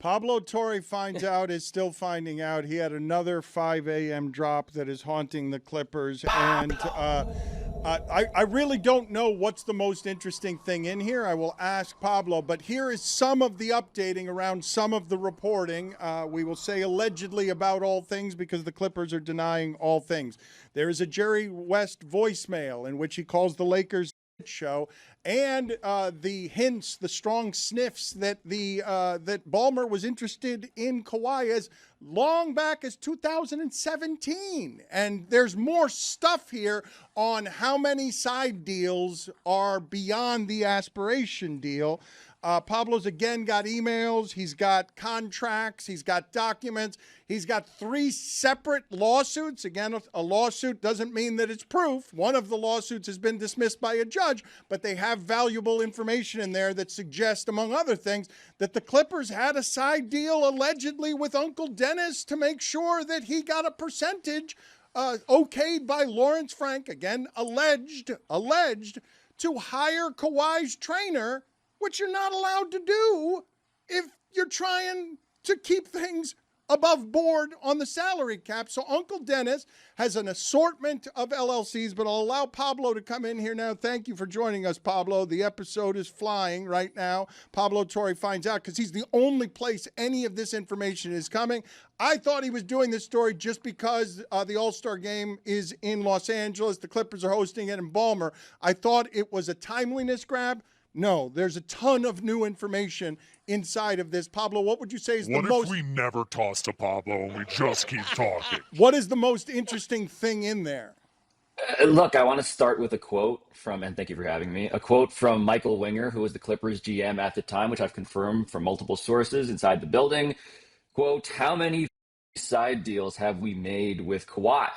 Pablo Torre finds out, is still finding out. He had another 5 a.m. drop that is haunting the Clippers. And I really don't know what's the most interesting thing in here. I will ask Pablo, but here is some of the updating around some of the reporting. We will say allegedly about all things because the Clippers are denying all things. There is a Jerry West voicemail in which he calls the Lakers show, and the hints, the strong sniffs that that Ballmer was interested in Kawhi as long back as 2017. And there's more stuff here on how many side deals are beyond the Aspiration deal. Pablo's again got emails, he's got contracts, he's got documents, he's got 3 separate lawsuits. Again, a lawsuit doesn't mean that it's proof. One of the lawsuits has been dismissed by a judge, but they have valuable information in there that suggests, among other things, that the Clippers had a side deal allegedly with Uncle Dennis to make sure that he got a percentage okayed by Lawrence Frank, again, alleged to hire Kawhi's trainer, which you're not allowed to do if you're trying to keep things above board on the salary cap. So Uncle Dennis has an assortment of LLCs, but I'll allow Pablo to come in here now. Thank you for joining us, Pablo. The episode is flying right now. Pablo Torre finds out because he's the only place any of this information is coming. I thought he was doing this story just because the All-Star game is in Los Angeles. The Clippers are hosting it in Ballmer. I thought it was a timeliness grab. No, there's a ton of new information inside of this. Pablo, what would you say is the most... What if we never toss to Pablo and we just keep talking? What is the most interesting thing in there? Look, I want to start with a quote from, and thank you for having me, a quote from Michael Winger, who was the Clippers GM at the time, which I've confirmed from multiple sources inside the building. Quote, "How many side deals have we made with Kawhi?"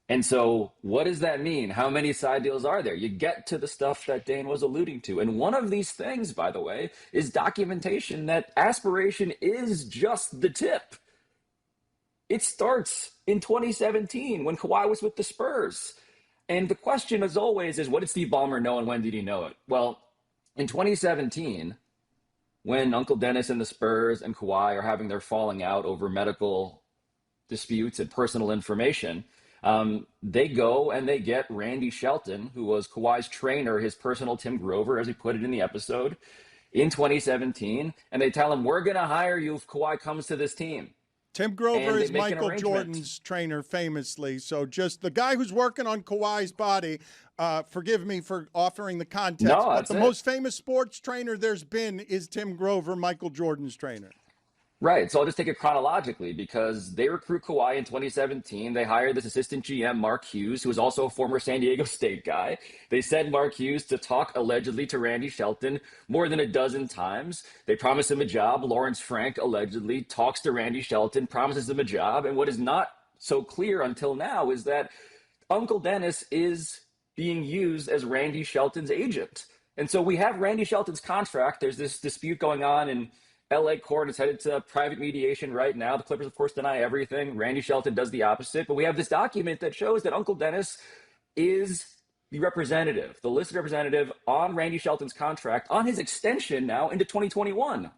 And so what does that mean? How many side deals are there? You get to the stuff that Dane was alluding to. And one of these things, by the way, is documentation that Aspiration is just the tip. It starts in 2017 when Kawhi was with the Spurs. And the question, as always, is what did Steve Ballmer know and when did he know it? Well, in 2017, when Uncle Dennis and the Spurs and Kawhi are having their falling out over medical disputes and personal information, they go and they get Randy Shelton, who was Kawhi's trainer, his personal Tim Grover, as he put it in the episode, in 2017. And they tell him, we're going to hire you if Kawhi comes to this team. Tim Grover is Michael Jordan's trainer, famously. So just the guy who's working on Kawhi's body, forgive me for offering the context, but the most famous sports trainer there's been is Tim Grover, Michael Jordan's trainer. Right. So I'll just take it chronologically because they recruit Kawhi in 2017. They hire this assistant GM, Mark Hughes, who is also a former San Diego State guy. They send Mark Hughes to talk allegedly to Randy Shelton more than a dozen times. They promise him a job. Lawrence Frank allegedly talks to Randy Shelton, promises him a job. And what is not so clear until now is that Uncle Dennis is being used as Randy Shelton's agent. And so we have Randy Shelton's contract. There's this dispute going on in LA court. Is headed to private mediation right now. The Clippers, of course, deny everything. Randy Shelton does the opposite. But we have this document that shows that Uncle Dennis is the representative, the listed representative on Randy Shelton's contract, on his extension now into 2021.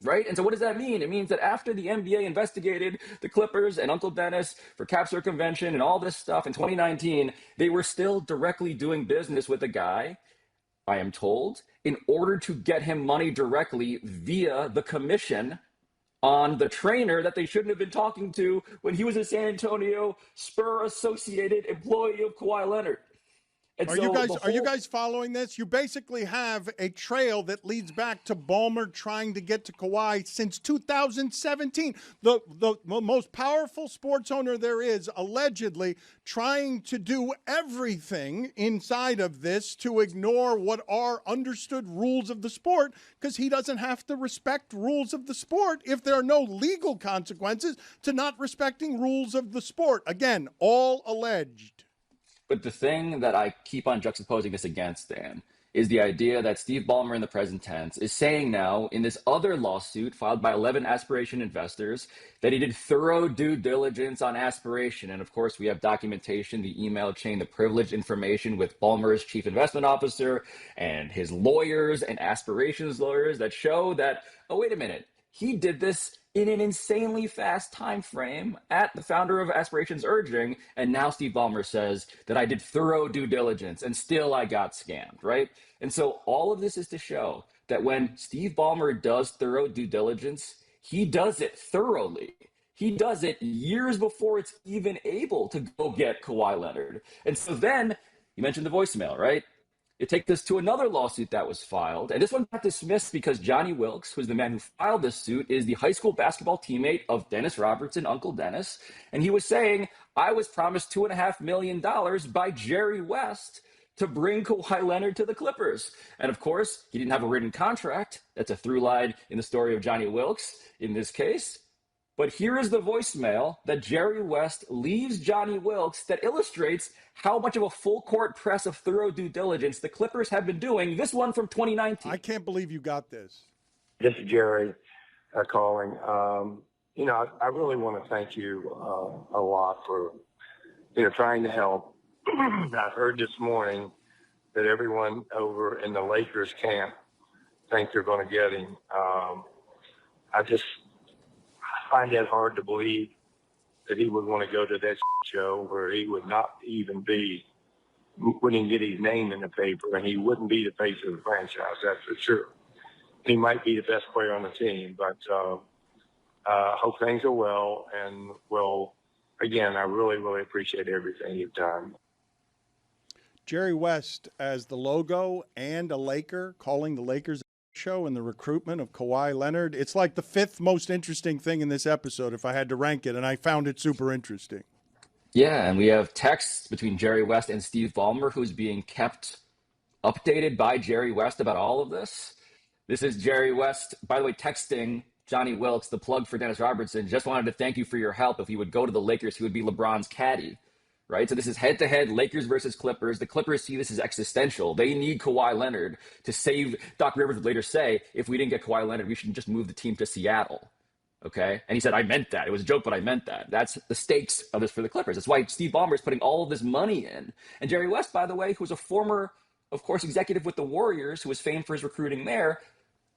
Right? And so what does that mean? It means that after the NBA investigated the Clippers and Uncle Dennis for cap circumvention and all this stuff in 2019, they were still directly doing business with a guy, I am told, in order to get him money directly via the commission on the trainer that they shouldn't have been talking to when he was a San Antonio Spur-associated employee of Kawhi Leonard. Are you guys following this? You basically have a trail that leads back to Ballmer trying to get to Kawhi since 2017. The most powerful sports owner there is allegedly trying to do everything inside of this to ignore what are understood rules of the sport because he doesn't have to respect rules of the sport if there are no legal consequences to not respecting rules of the sport. Again, all alleged. But the thing that I keep on juxtaposing this against, Dan, is the idea that Steve Ballmer in the present tense is saying now in this other lawsuit filed by 11 Aspiration investors that he did thorough due diligence on Aspiration. And of course, we have documentation, the email chain, the privileged information with Ballmer's chief investment officer and his lawyers and Aspiration's lawyers that show that, oh, wait a minute, He did this in an insanely fast time frame at the founder of Aspiration's urging, and now Steve Ballmer says that I did thorough due diligence and still I got scammed, right? And so all of this is to show that when Steve Ballmer does thorough due diligence, he does it thoroughly. He does it years before it's even able to go get Kawhi Leonard. And so then, you mentioned the voicemail, right? It takes us to another lawsuit that was filed. And this one got dismissed because Johnny Wilkes, who's the man who filed this suit, is the high school basketball teammate of Dennis Robertson, Uncle Dennis. And he was saying, I was promised $2.5 million by Jerry West to bring Kawhi Leonard to the Clippers. And of course, he didn't have a written contract. That's a through line in the story of Johnny Wilkes in this case. But here is the voicemail that Jerry West leaves Johnny Wilkes that illustrates how much of a full court press of thorough due diligence the Clippers have been doing. This one from 2019. I can't believe you got this. This is Jerry calling. I really want to thank you a lot for, trying to help. I heard this morning that everyone over in the Lakers camp thinks they're going to get him. I find that hard to believe that he would want to go to that show where he would not even wouldn't get his name in the paper, and he wouldn't be the face of the franchise, that's for sure. He might be the best player on the team, but hope things are well. And, again, I really, really appreciate everything you've done. Jerry West as the logo and a Laker, calling the Lakers show and the recruitment of Kawhi Leonard. It's like the fifth most interesting thing in this episode if I had to rank it, and I found it super interesting. Yeah, and we have texts between Jerry West and Steve Ballmer, who's being kept updated by Jerry West about all of this. This is Jerry West, by the way, texting Johnny Wilkes, the plug for Dennis Robertson. Just wanted to thank you for your help. If he would go to the Lakers, he would be LeBron's caddy. Right? So this is head-to-head Lakers versus Clippers. The Clippers see this as existential. They need Kawhi Leonard to save. Doc Rivers would later say, if we didn't get Kawhi Leonard, we should just move the team to Seattle. Okay? And he said, I meant that. It was a joke, but I meant that. That's the stakes of this for the Clippers. That's why Steve Ballmer is putting all of this money in. And Jerry West, by the way, who was a former, of course, executive with the Warriors, who was famed for his recruiting there,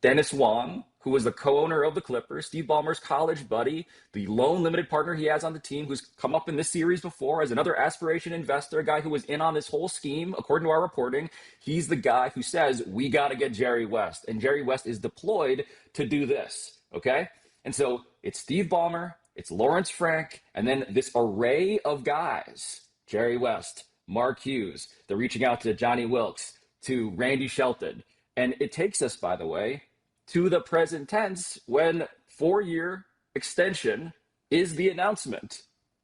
Dennis Wong, who was the co-owner of the Clippers, Steve Ballmer's college buddy, the lone limited partner he has on the team, who's come up in this series before as another Aspiration investor, a guy who was in on this whole scheme, according to our reporting. He's the guy who says, we got to get Jerry West. And Jerry West is deployed to do this, okay? And so it's Steve Ballmer, it's Lawrence Frank, and then this array of guys, Jerry West, Mark Hughes, they're reaching out to Johnny Wilkes, to Randy Shelton. And it takes us, by the way, to the present tense when 4-year extension is the announcement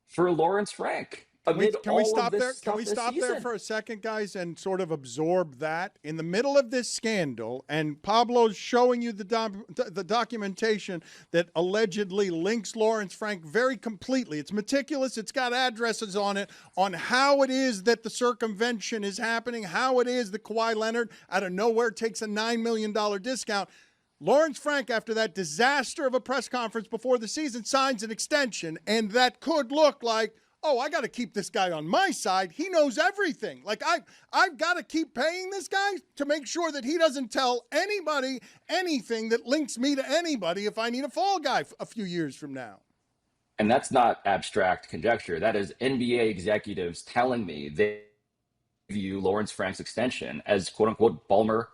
for Lawrence Frank. Can we stop there? Can we stop there for a second, guys, and sort of absorb that? In the middle of this scandal, and Pablo's showing you the documentation that allegedly links Lawrence Frank very completely. It's meticulous. It's got addresses on it, on how it is that the circumvention is happening, how it is that Kawhi Leonard out of nowhere takes a $9 million discount. Lawrence Frank, after that disaster of a press conference before the season, signs an extension, and that could look like, oh, I got to keep this guy on my side. He knows everything. Like, I've got to keep paying this guy to make sure that he doesn't tell anybody anything that links me to anybody if I need a fall guy a few years from now. And that's not abstract conjecture. That is NBA executives telling me they view Lawrence Frank's extension as, quote-unquote, Ballmer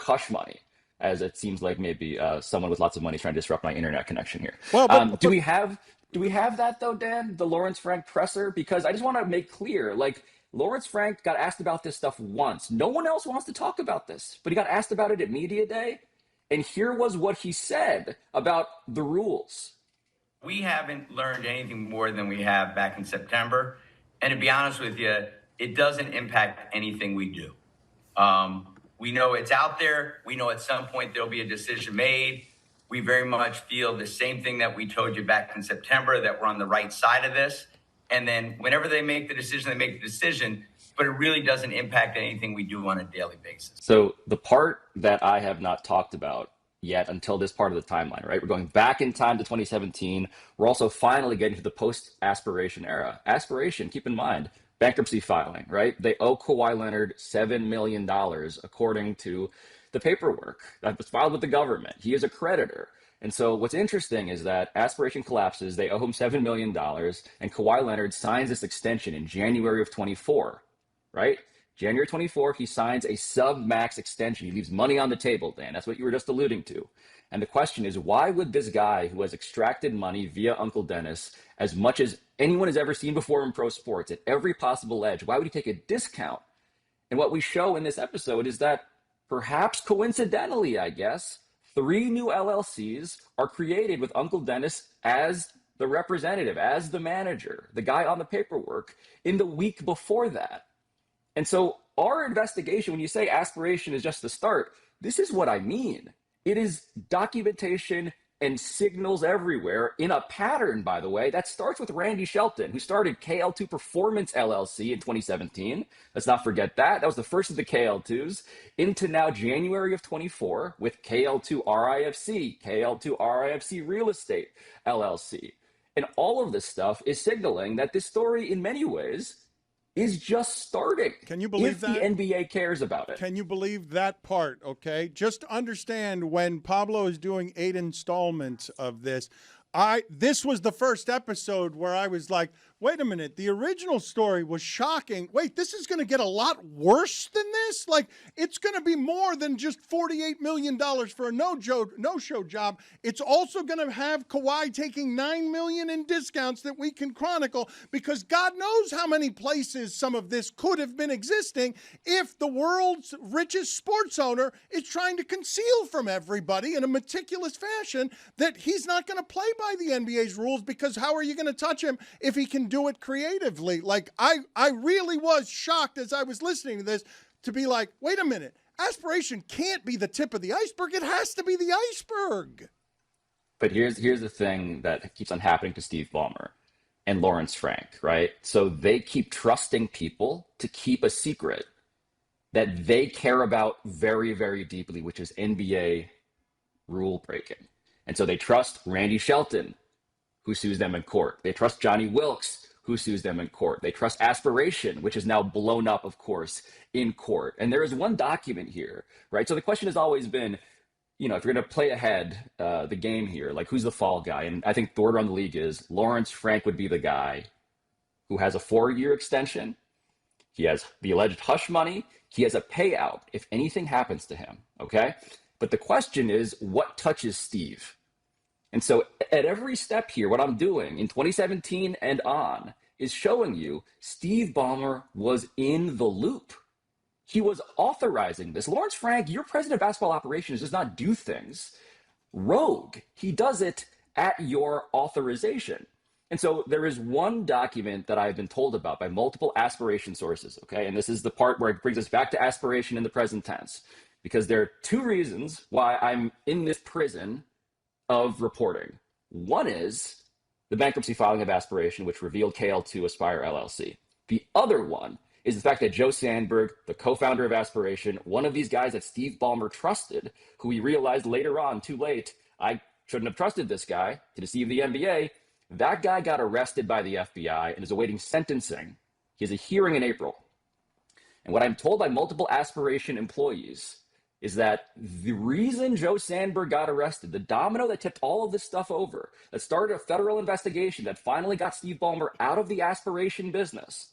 hush money, as it seems like maybe someone with lots of money is trying to disrupt my internet connection here. Well, do we have that, though, Dan, the Lawrence Frank presser? Because I just want to make clear, like, Lawrence Frank got asked about this stuff once. No one else wants to talk about this, but he got asked about it at Media Day. And here was what he said about the rules. We haven't learned anything more than we have back in September. And to be honest with you, it doesn't impact anything we do. We know it's out there. We know at some point there'll be a decision made. We very much feel the same thing that we told you back in September, that we're on the right side of this. And then whenever they make the decision, they make the decision, but it really doesn't impact anything we do on a daily basis. So the part that I have not talked about yet until this part of the timeline, right? We're going back in time to 2017. We're also finally getting to the post-Aspiration era. Aspiration, keep in mind, bankruptcy filing, right? They owe Kawhi Leonard $7 million, according to the paperwork that was filed with the government. He is a creditor. And so what's interesting is that Aspiration collapses. They owe him $7 million, and Kawhi Leonard signs this extension in January of 24, right? January 24, he signs a sub-max extension. He leaves money on the table, Dan. That's what you were just alluding to. And the question is, why would this guy who has extracted money via Uncle Dennis as much as anyone has ever seen before in pro sports at every possible edge, why would he take a discount? And what we show in this episode is that perhaps coincidentally, I guess, 3 new LLCs are created with Uncle Dennis as the representative, as the manager, the guy on the paperwork in the week before that. And so our investigation, when you say Aspiration is just the start, this is what I mean. It is documentation and signals everywhere in a pattern, by the way, that starts with Randy Shelton, who started KL2 Performance LLC in 2017. Let's not forget that. That was the first of the KL2s, into now January of 24 with KL2 RIFC, KL2 RIFC Real Estate LLC. And all of this stuff is signaling that this story, in many ways, is just starting. Can you believe that? If the NBA cares about it. Can you believe that part, okay? Just understand, when Pablo is doing 8 installments of this, this was the first episode where I was like, wait a minute, the original story was shocking. Wait, this is going to get a lot worse than this? Like, it's going to be more than just $48 million for a no-show job. It's also going to have Kawhi taking $9 million in discounts that we can chronicle, because God knows how many places some of this could have been existing if the world's richest sports owner is trying to conceal from everybody in a meticulous fashion that he's not going to play by the NBA's rules, because how are you going to touch him if he can do it creatively? Like, I really was shocked as I was listening to this to be like, wait a minute, Aspiration can't be the tip of the iceberg. It has to be the iceberg. But here's the thing that keeps on happening to Steve Ballmer and Lawrence Frank, right? So they keep trusting people to keep a secret that they care about very, very deeply, which is NBA rule breaking. And so they trust Randy Shelton, who sues them in court. They trust Johnny Wilkes, who sues them in court. They trust Aspiration, which is now blown up, of course, in court. And there is one document here, right? So the question has always been, you know, if you're going to play ahead the game here, like, who's the fall guy? And I think the order on the league is Lawrence Frank would be the guy who has a 4-year extension. He has the alleged hush money. He has a payout if anything happens to him, okay? But the question is, what touches Steve? And so at every step here, what I'm doing in 2017 and on is showing you Steve Ballmer was in the loop. He was authorizing this. Lawrence Frank, your president of basketball operations, does not do things rogue. He does it at your authorization. And so there is one document that I've been told about by multiple Aspiration sources, okay? And this is the part where it brings us back to Aspiration in the present tense, because there are 2 reasons why I'm in this prison of reporting. One is the bankruptcy filing of Aspiration, which revealed KL2 Aspire LLC. The other one is the fact that Joe Sandberg, the co-founder of Aspiration, one of these guys that Steve Ballmer trusted, who he realized later on, too late, I shouldn't have trusted this guy to deceive the NBA. That guy got arrested by the FBI and is awaiting sentencing. He has a hearing in April. And what I'm told by multiple Aspiration employees is that the reason Joe Sandberg got arrested, the domino that tipped all of this stuff over, that started a federal investigation that finally got Steve Ballmer out of the Aspiration business,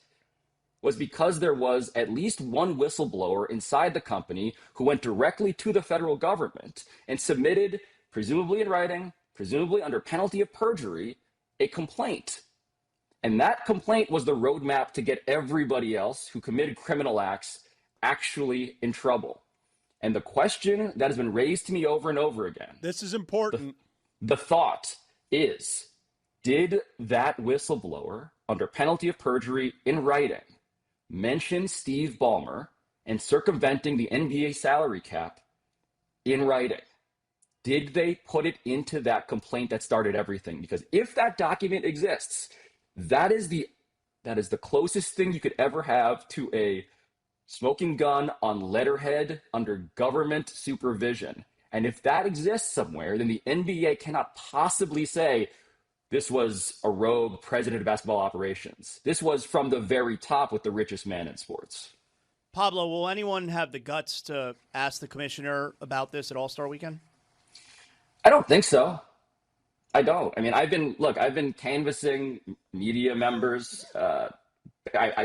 was because there was at least one whistleblower inside the company who went directly to the federal government and submitted, presumably in writing, presumably under penalty of perjury, a complaint. And that complaint was the roadmap to get everybody else who committed criminal acts actually in trouble. And the question that has been raised to me over and over again, this is important. The thought is, did that whistleblower, under penalty of perjury in writing, mention Steve Ballmer and circumventing the NBA salary cap in writing? Did they put it into that complaint that started everything? Because if that document exists, that is the closest thing you could ever have to a smoking gun on letterhead under government supervision. And if that exists somewhere, then the NBA cannot possibly say this was a rogue president of basketball operations. This was from the very top with the richest man in sports. Pablo, will anyone have the guts to ask the commissioner about this at All-Star Weekend? I don't think so. I don't. I mean, I've been canvassing media members.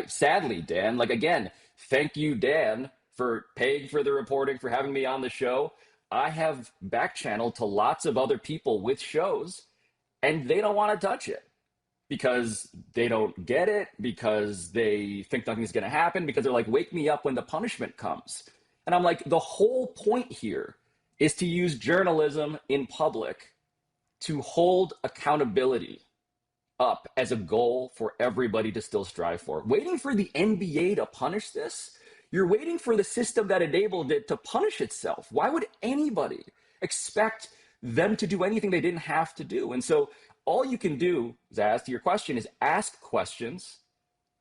Sadly, Dan, like again, thank you, Dan, for paying for the reporting, for having me on the show. I have back channeled to lots of other people with shows, and they don't want to touch it because they don't get it, because they think nothing's going to happen, because they're like, wake me up when the punishment comes. And I'm like, the whole point here is to use journalism in public to hold accountability up as a goal for everybody to still strive for. Waiting for the NBA to punish this, you're waiting for the system that enabled it to punish itself. Why would anybody expect them to do anything they didn't have to do? And so all you can do, Zaz, to your question, is ask questions,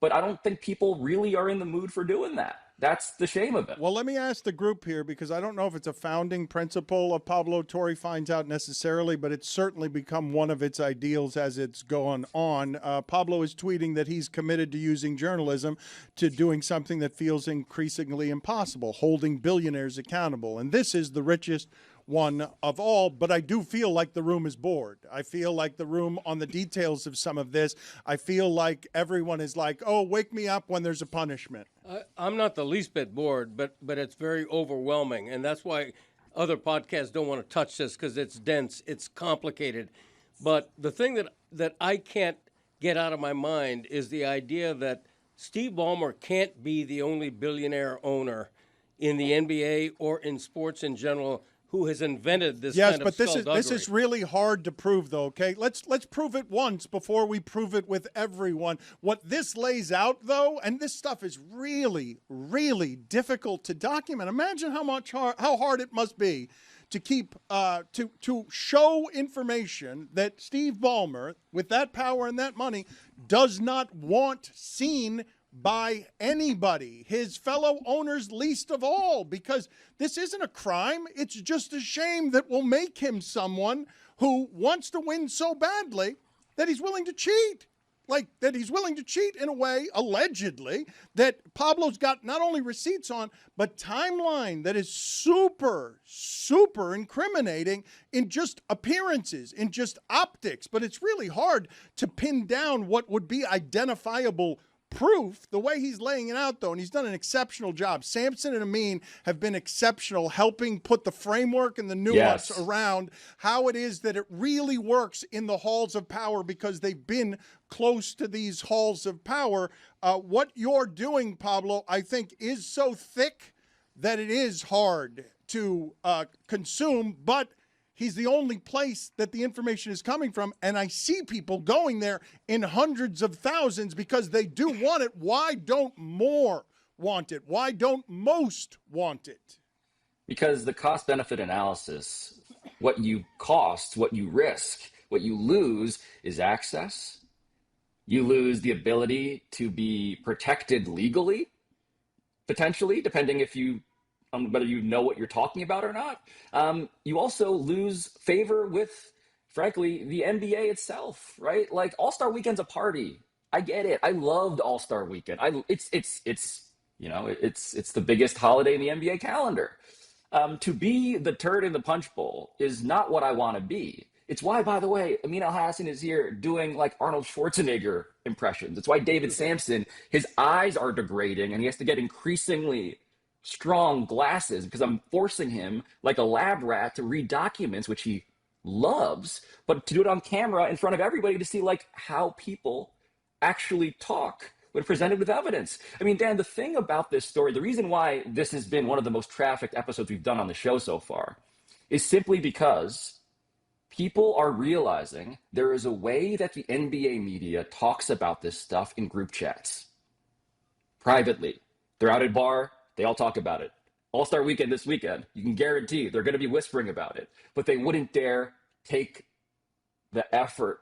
but I don't think people really are in the mood for doing that. That's the shame of it. Well, let me ask the group here, because I don't know if it's a founding principle of Pablo Torre finds out necessarily, but it's certainly become one of its ideals as it's gone on. Pablo is tweeting that he's committed to using journalism to doing something that feels increasingly impossible, holding billionaires accountable. And this is the richest one of all, but I do feel like the room is bored. I feel like the room on the details of some of this, I feel like everyone is like, oh, wake me up when there's a punishment. I'm not the least bit bored, but it's very overwhelming, and that's why other podcasts don't want to touch this, because it's dense, it's complicated. But the thing that I can't get out of my mind is the idea that Steve Ballmer can't be the only billionaire owner in the NBA or in sports in general who has invented this kind of skullduggery. Yes, but this is really hard to prove, though, okay? Let's prove it once before we prove it with everyone. What this lays out, though, and this stuff is really, really difficult to document. Imagine how hard it must be to keep to show information that Steve Ballmer, with that power and that money, does not want seen by anybody, his fellow owners least of all, because this isn't a crime. It's just a shame that will make him someone who wants to win so badly that he's willing to cheat. Like, that he's willing to cheat in a way, allegedly, that Pablo's got not only receipts on, but timeline that is super, super incriminating in just appearances, in just optics. But it's really hard to pin down what would be identifiable proof the way he's laying it out, though, and he's done an exceptional job. Samson and Amin have been exceptional, helping put the framework and the nuance around how it is that it really works in the halls of power, because they've been close to these halls of power. What you're doing, Pablo, I think is so thick that it is hard to consume, but he's the only place that the information is coming from, and I see people going there in hundreds of thousands because they do want it. Why don't more want it? Why don't most want it? Because the cost-benefit analysis, what you cost, what you risk, what you lose is access. You lose the ability to be protected legally, potentially, depending if you whether you know what you're talking about or not. You also lose favor with, frankly, the NBA itself, right? Like, All-Star Weekend's a party. I get it. I loved All-Star Weekend. It's the biggest holiday in the NBA calendar. To be the turd in the punch bowl is not what I want to be. It's why, by the way, Amin Al-Hassan is here doing like Arnold Schwarzenegger impressions. It's why David Sampson, his eyes are degrading and he has to get increasingly strong glasses because I'm forcing him like a lab rat to read documents, which he loves, but to do it on camera in front of everybody to see like how people actually talk when presented with evidence. I mean, Dan, the thing about this story, the reason why this has been one of the most trafficked episodes we've done on the show so far is simply because people are realizing there is a way that the NBA media talks about this stuff in group chats privately. They're out at a bar, they all talk about it. All-Star Weekend this weekend, you can guarantee they're going to be whispering about it, but they wouldn't dare take the effort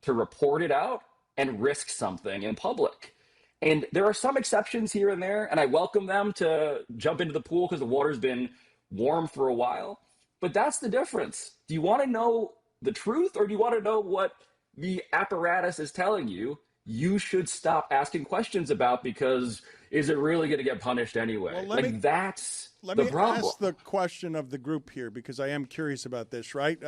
to report it out and risk something in public. And there are some exceptions here and there, and I welcome them to jump into the pool because the water's been warm for a while. But that's the difference. Do you want to know the truth, or do you want to know what the apparatus is telling you you should stop asking questions about because is it really going to get punished anyway? Well, that's Let the me problem. ask the question of the group here because I am curious about this, right?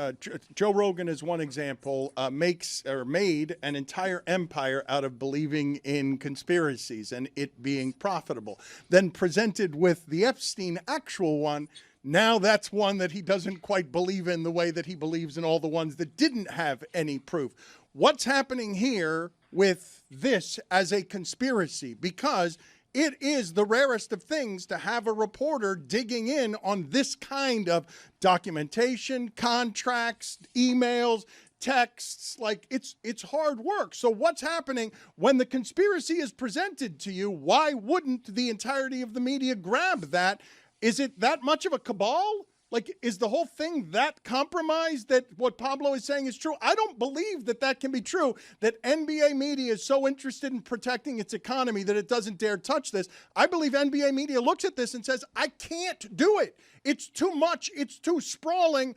Joe Rogan is one example, made an entire empire out of believing in conspiracies and it being profitable. Then presented with the Epstein actual one, now that's one that he doesn't quite believe in the way that he believes in all the ones that didn't have any proof. What's happening here with this as a conspiracy? Because it is the rarest of things to have a reporter digging in on this kind of documentation, contracts, emails, texts. Like it's hard work. So what's happening when the conspiracy is presented to you? Why wouldn't the entirety of the media grab that? Is it that much of a cabal? Like, is the whole thing that compromised that what Pablo is saying is true? I don't believe that that can be true, that NBA media is so interested in protecting its economy that it doesn't dare touch this. I believe NBA media looks at this and says, I can't do it. It's too much. It's too sprawling.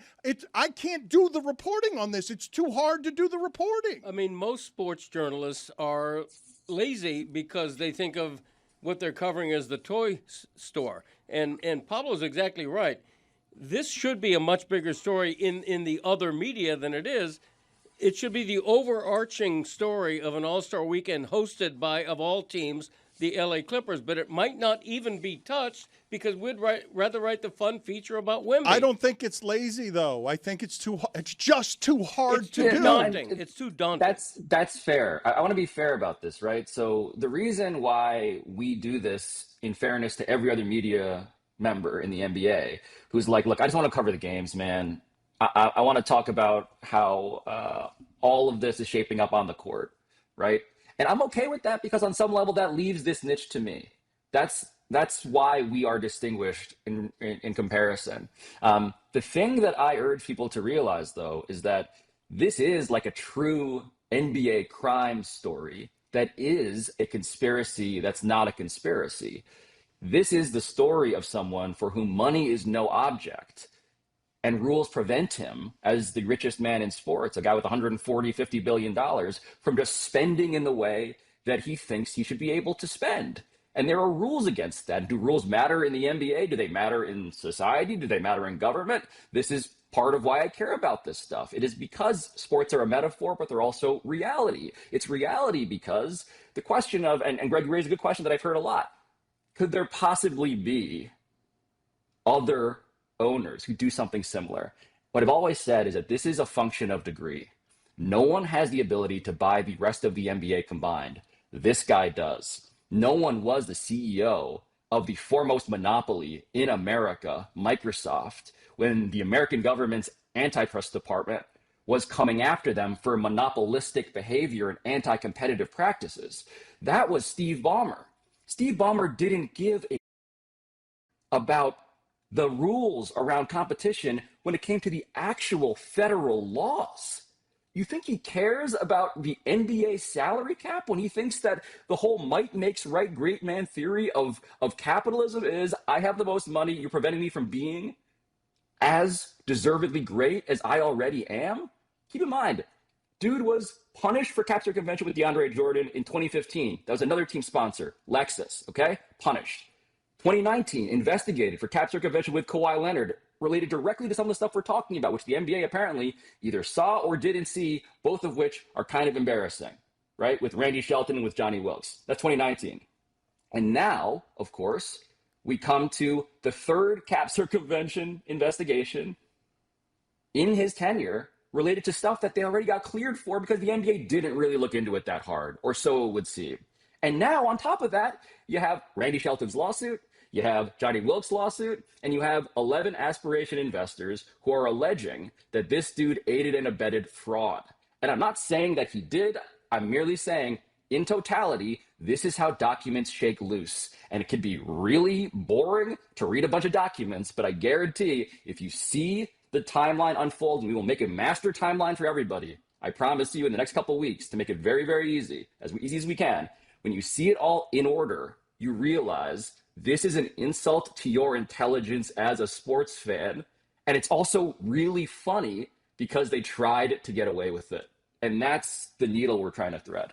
I can't do the reporting on this. It's too hard to do the reporting. I mean, most sports journalists are lazy because they think of what they're covering as the toy store. And Pablo's exactly right. This should be a much bigger story in the other media than it is. It should be the overarching story of an All-Star weekend hosted by, of all teams, the LA Clippers. But it might not even be touched because we'd rather write the fun feature about Wemby. I don't think it's lazy, though. I think it's just too hard to do. Daunting. It's too daunting. That's fair. I want to be fair about this, right? So the reason why we do this, in fairness to every other media member in the NBA, who's like, look, I just want to cover the games, man. I want to talk about how all of this is shaping up on the court, right? And I'm okay with that because on some level that leaves this niche to me. That's why we are distinguished in comparison. The thing that I urge people to realize, though, is that this is like a true NBA crime story that is a conspiracy that's not a conspiracy. This is the story of someone for whom money is no object and rules prevent him, as the richest man in sports, a guy with $150 billion, from just spending in the way that he thinks he should be able to spend. And there are rules against that. Do rules matter in the NBA? Do they matter in society? Do they matter in government? This is part of why I care about this stuff. It is because sports are a metaphor, but they're also reality. It's reality because the question of, and Greg, you raised a good question that I've heard a lot. Could there possibly be other owners who do something similar? What I've always said is that this is a function of degree. No one has the ability to buy the rest of the NBA combined. This guy does. No one was the CEO of the foremost monopoly in America, Microsoft, when the American government's antitrust department was coming after them for monopolistic behavior and anti-competitive practices. That was Steve Ballmer. Steve Ballmer didn't give a about the rules around competition when it came to the actual federal laws. You think he cares about the NBA salary cap when he thinks that the whole might makes right great man theory of capitalism is I have the most money, you're preventing me from being as deservedly great as I already am? Keep in mind, dude was punished for cap circumvention with DeAndre Jordan in 2015. That was another team sponsor, Lexus, okay? Punished. 2019, investigated for cap circumvention with Kawhi Leonard, related directly to some of the stuff we're talking about, which the NBA apparently either saw or didn't see, both of which are kind of embarrassing, right? With Randy Shelton and with Johnny Wilkes. That's 2019. And now, of course, we come to the third cap circumvention investigation in his tenure related to stuff that they already got cleared for because the NBA didn't really look into it that hard, or so it would seem. And now, on top of that, you have Randy Shelton's lawsuit, you have Johnny Wilkes' lawsuit, and you have 11 Aspiration investors who are alleging that this dude aided and abetted fraud. And I'm not saying that he did. I'm merely saying, in totality, this is how documents shake loose. And it can be really boring to read a bunch of documents, but I guarantee if you see the timeline unfold, and we will make a master timeline for everybody, I promise you in the next couple of weeks to make it very, very easy as we can. When you see it all in order, you realize this is an insult to your intelligence as a sports fan. And it's also really funny because they tried to get away with it. And that's the needle we're trying to thread.